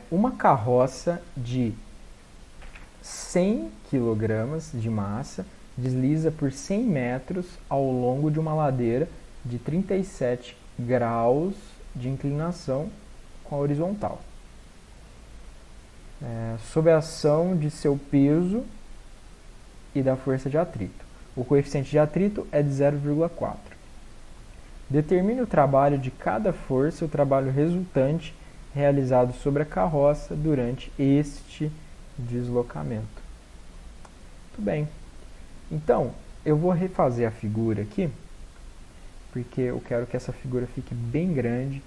Uma carroça de 100 kg de massa desliza por 100 metros ao longo de uma ladeira de 37 graus de inclinação com a horizontal. Sob a ação de seu peso e da força de atrito. O coeficiente de atrito é de 0,4. Determine o trabalho de cada força e o trabalho resultante realizado sobre a carroça durante este deslocamento. Muito bem. Então, eu vou refazer a figura aqui, porque eu quero que essa figura fique bem grande.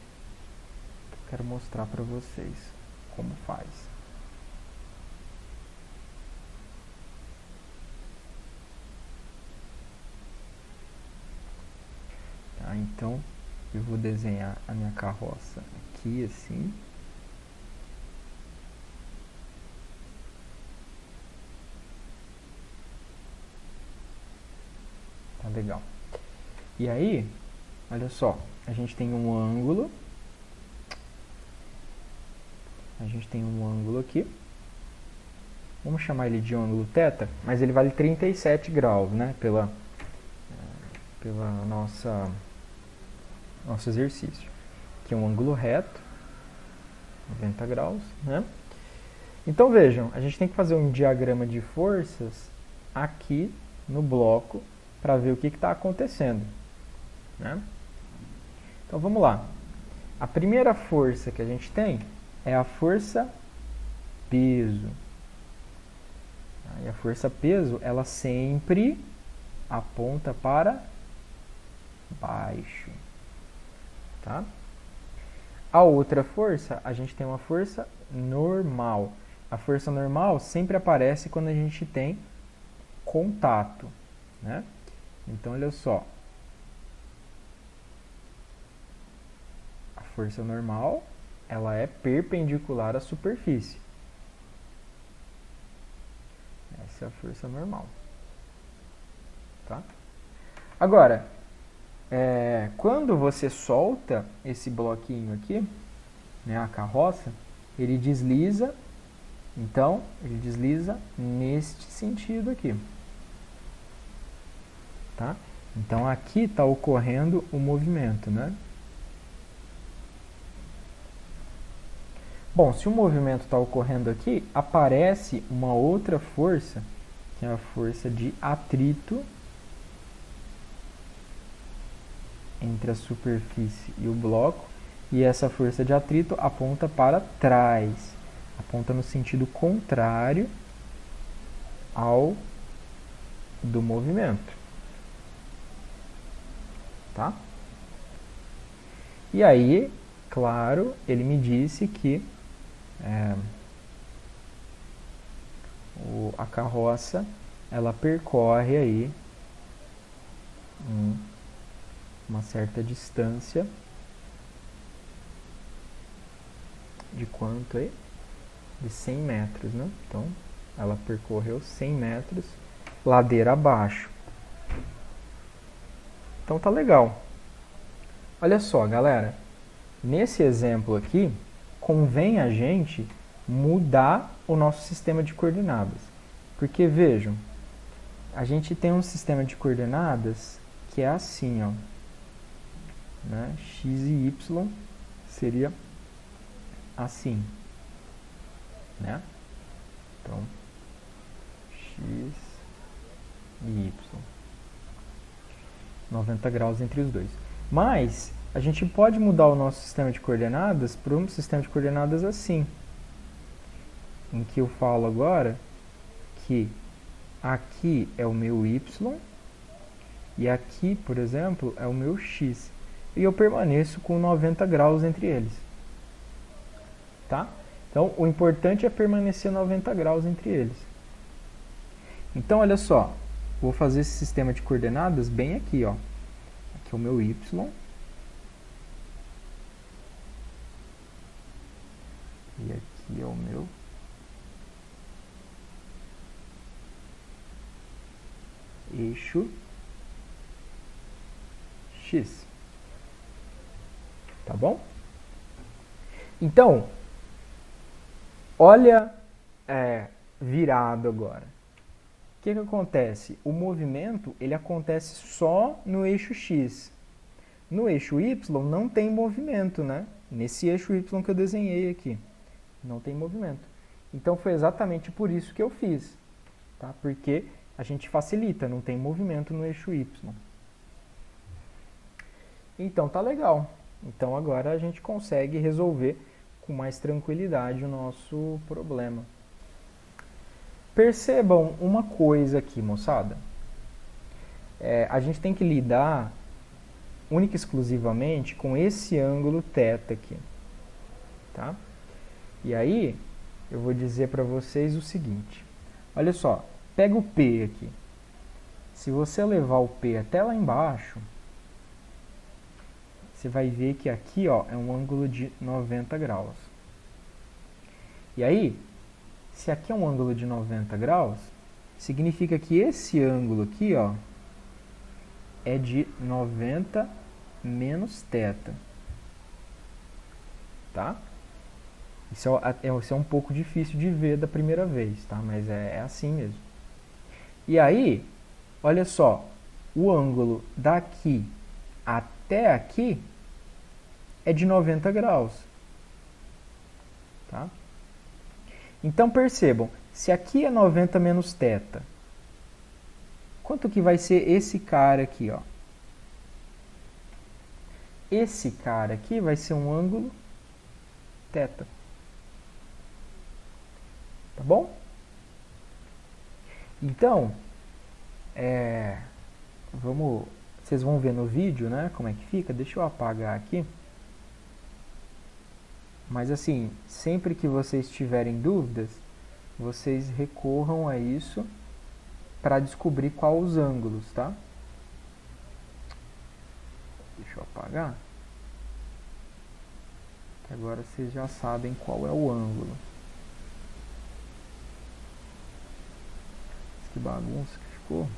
Eu quero mostrar para vocês como faz. Tá, então, eu vou desenhar a minha carroça aqui assim. Tá legal. E aí, olha só, a gente tem um ângulo. A gente tem um ângulo aqui. Vamos chamar ele de ângulo θ, mas ele vale 37 graus, né? Pela nosso exercício. Aqui é um ângulo reto, 90 graus, né? Então vejam, a gente tem que fazer um diagrama de forças aqui no bloco para ver o que está acontecendo, né? Então vamos lá. A primeira força que a gente tem é a força peso. E a força peso, ela sempre aponta para baixo, tá? A outra força, a gente tem uma força normal. A força normal sempre aparece quando a gente tem contato, né? Então, olha só. A força normal, ela é perpendicular à superfície. Essa é a força normal, tá? Agora, quando você solta esse bloquinho aqui, né, a carroça, ele desliza, então, ele desliza neste sentido aqui, tá? Então, aqui está ocorrendo o movimento, né? Bom, se o movimento está ocorrendo aqui, aparece uma outra força, que é a força de atrito entre a superfície e o bloco, e essa força de atrito aponta para trás, aponta no sentido contrário ao do movimento, tá? E aí, claro, ele me disse que a carroça, ela percorre aí uma certa distância de quanto aí? De 100 metros, né? Então, ela percorreu 100 metros ladeira abaixo. Então tá legal. Olha só, galera. Nesse exemplo aqui, convém a gente mudar o nosso sistema de coordenadas. Porque, vejam, a gente tem um sistema de coordenadas que é assim, ó. Né? X e Y seria assim, né? Então, X e Y. 90 graus entre os dois. Mas, a gente pode mudar o nosso sistema de coordenadas para um sistema de coordenadas assim. Em que eu falo agora que aqui é o meu Y e aqui, por exemplo, é o meu X. E eu permaneço com 90 graus entre eles. Tá? Então, o importante é permanecer 90 graus entre eles. Então, olha só. Vou fazer esse sistema de coordenadas bem aqui, ó. Aqui é o meu Y. E aqui é o meu eixo X. Tá bom? Então, Olha, virado agora. O que acontece? O movimento ele acontece só no eixo X. No eixo Y não tem movimento, né? Nesse eixo Y que eu desenhei aqui. Não tem movimento. Então foi exatamente por isso que eu fiz. Tá? Porque a gente facilita, não tem movimento no eixo Y. Então tá legal. Então agora a gente consegue resolver com mais tranquilidade o nosso problema. Percebam uma coisa aqui, moçada. A gente tem que lidar única e exclusivamente com esse ângulo θ aqui. Tá? E aí, eu vou dizer para vocês o seguinte. Olha só, pega o P aqui. Se você levar o P até lá embaixo, você vai ver que aqui ó, é um ângulo de 90 graus. E aí, se aqui é um ângulo de 90 graus, significa que esse ângulo aqui ó, é de 90 menos θ. Tá? Isso é um pouco difícil de ver da primeira vez, tá? Mas é assim mesmo. E aí, olha só, o ângulo daqui até aqui é de 90 graus. Tá? Então percebam, se aqui é 90 menos θ, quanto que vai ser esse cara aqui, ó? Esse cara aqui vai ser um ângulo θ. Tá bom? Então, vocês vão ver no vídeo, né, como é que fica. Deixa eu apagar aqui. Mas assim, sempre que vocês tiverem dúvidas, vocês recorram a isso para descobrir qual os ângulos, tá? Deixa eu apagar. Que agora vocês já sabem qual é o ângulo. Que bagunça que ficou.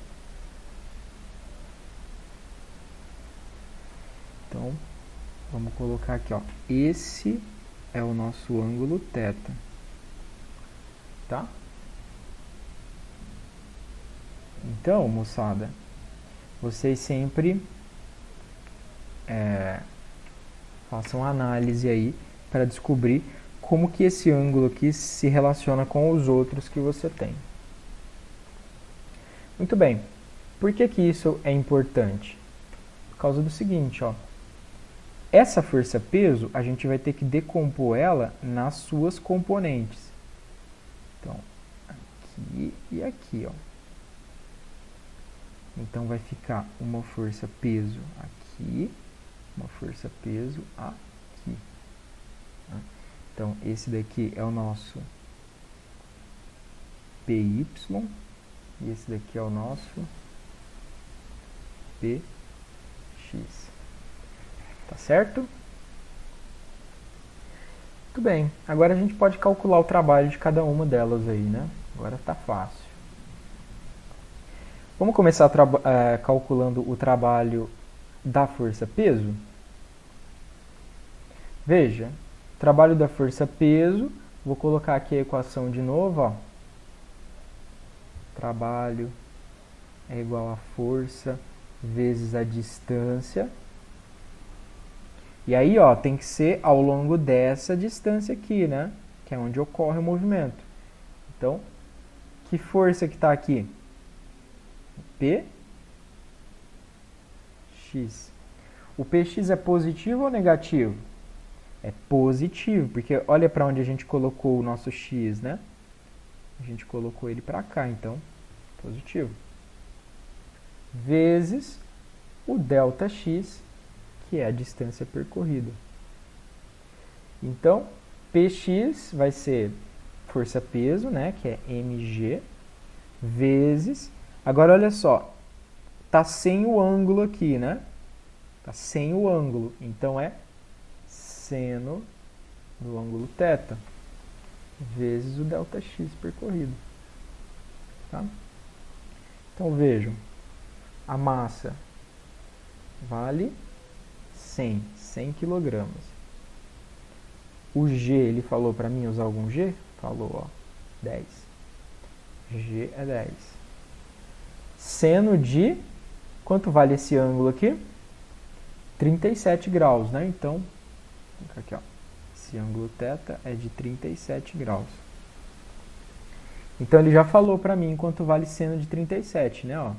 Então, vamos colocar aqui, ó. Esse é o nosso ângulo θ. Tá? Então, moçada, vocês sempre façam análise aí para descobrir como que esse ângulo aqui se relaciona com os outros que você tem. Muito bem. Por que que isso é importante? Por causa do seguinte, ó. Essa força-peso, a gente vai ter que decompor ela nas suas componentes. Então, aqui e aqui, ó. Então, vai ficar uma força-peso aqui, uma força-peso aqui. Então, esse daqui é o nosso PY. E esse daqui é o nosso PX. Tá certo? Muito bem. Agora a gente pode calcular o trabalho de cada uma delas aí, né? Agora tá fácil. Vamos começar calculando o trabalho da força-peso? Veja, trabalho da força-peso, vou colocar aqui a equação de novo, ó. Trabalho é igual a força vezes a distância. E aí, ó, tem que ser ao longo dessa distância aqui, né? Que é onde ocorre o movimento. Então, que força que está aqui? Px. O Px é positivo ou negativo? É positivo, porque olha para onde a gente colocou o nosso x, né? A gente colocou ele para cá, então, positivo. Vezes o ΔX, que é a distância percorrida. Então, Px vai ser força-peso, né, que é mg, vezes... Agora, olha só, tá sem o ângulo aqui, né? Tá sem o ângulo, então é seno do ângulo θ, vezes o ΔX percorrido. Tá? Então, vejam, a massa vale 100 kg. O G, ele falou para mim usar algum G? falou, ó, 10. G é 10. Seno de, quanto vale esse ângulo aqui? 37 graus, né? Então, vou colocar aqui, ó, esse ângulo θ é de 37 graus. Então, ele já falou para mim quanto vale seno de 37, né? Ó,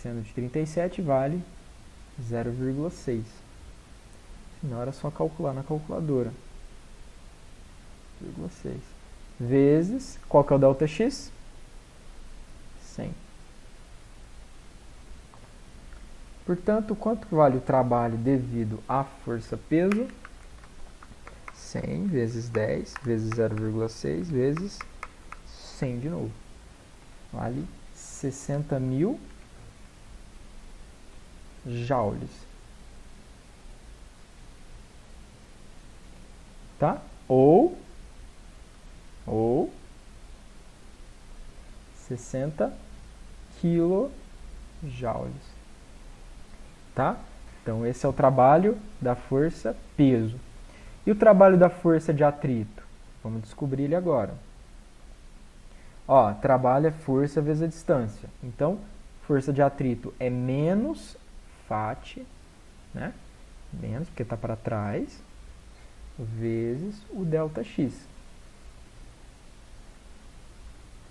seno de 37 vale 0,6. Na hora é só calcular na calculadora. 0,6. Vezes, qual que é o ΔX? 100. Portanto, quanto vale o trabalho devido à força-peso? 100 vezes 10 vezes 0,6 vezes 100 de novo. Vale 60.000 joules. Tá? Ou 60 quilojoules. Tá? Então, esse é o trabalho da força-peso. E o trabalho da força de atrito? Vamos descobrir ele agora. Ó, trabalho é força vezes a distância. Então, força de atrito é menos Fat, né? Menos, porque está para trás, vezes o ΔX.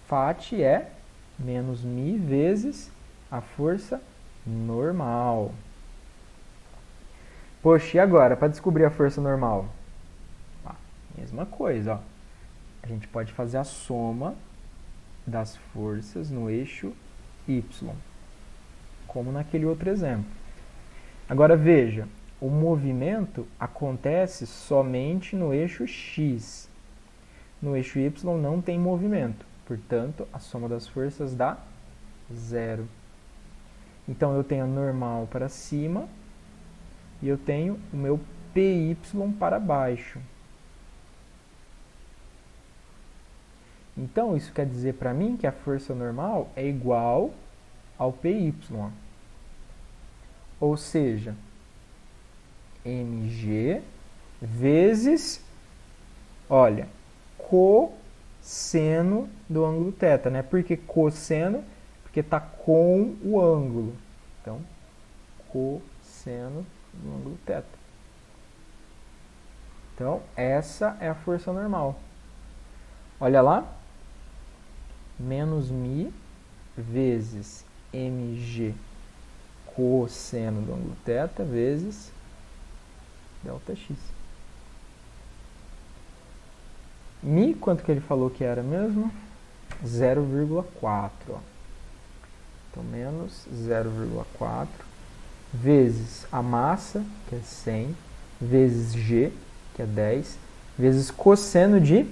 Fat é menos μ vezes a força normal. Poxa, e agora, para descobrir a força normal? Mesma coisa, ó. A gente pode fazer a soma das forças no eixo Y, como naquele outro exemplo. Agora veja, o movimento acontece somente no eixo X. No eixo Y não tem movimento, portanto, a soma das forças dá 0. Então, eu tenho a normal para cima e eu tenho o meu PY para baixo. Então, isso quer dizer para mim que a força normal é igual ao PY. Ou seja, mg vezes, olha, cosseno do ângulo θ, né? Por que cosseno? Porque está com o ângulo. Então, cosseno do ângulo θ. Então, essa é a força normal. Olha lá. Menos μ vezes mg cosseno do ângulo θ vezes ΔX. μ, quanto que ele falou que era mesmo? 0,4. Então, menos 0,4 vezes a massa, que é 100, vezes g, que é 10, vezes cosseno de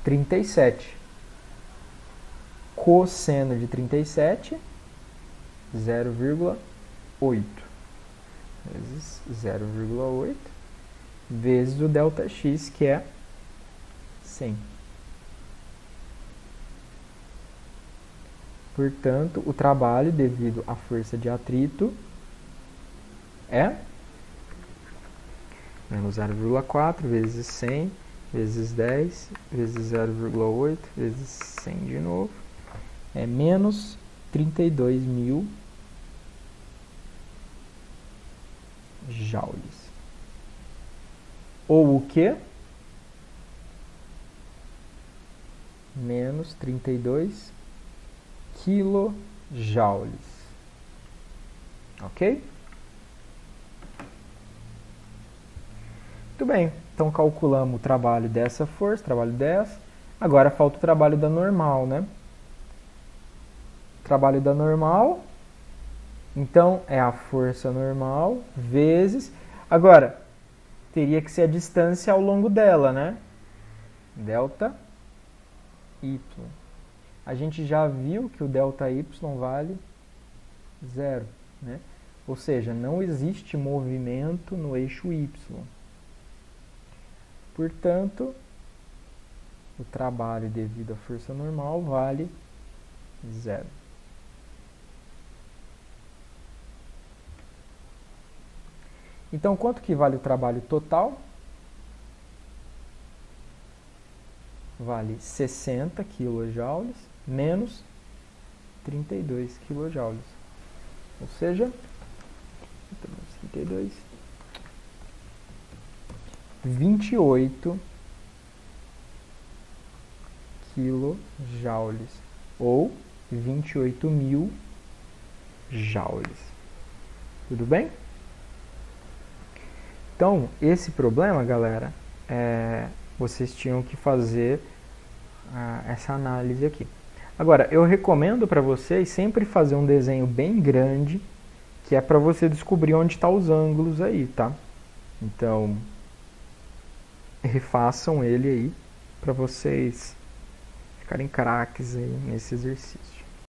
37. Cosseno de 37, 0,8 vezes 0,8 vezes o ΔX, que é 100. Portanto, o trabalho devido à força de atrito é menos 0,4 vezes 100 vezes 10 vezes 0,8 vezes 100 de novo. É menos 32.000 joules. Ou o quê? Menos 32 quilojoules. Ok? Muito bem. Então, calculamos o trabalho dessa força, trabalho dessa. Agora, falta o trabalho da normal, né? Trabalho da normal, então, é a força normal vezes... Agora, teria que ser a distância ao longo dela, né? Delta Y. A gente já viu que o ΔY vale 0, né? Ou seja, não existe movimento no eixo Y. Portanto, o trabalho devido à força normal vale 0. Então, quanto que vale o trabalho total? vale 60 kJ menos 32 kJ. Ou seja, 32, 28 kJ, ou 28.000 joules. Tudo bem? Então, esse problema, galera, vocês tinham que fazer essa análise aqui. Agora, eu recomendo para vocês sempre fazer um desenho bem grande, que é para você descobrir onde estão os ângulos aí, tá? Então, refaçam ele aí para vocês ficarem craques aí nesse exercício.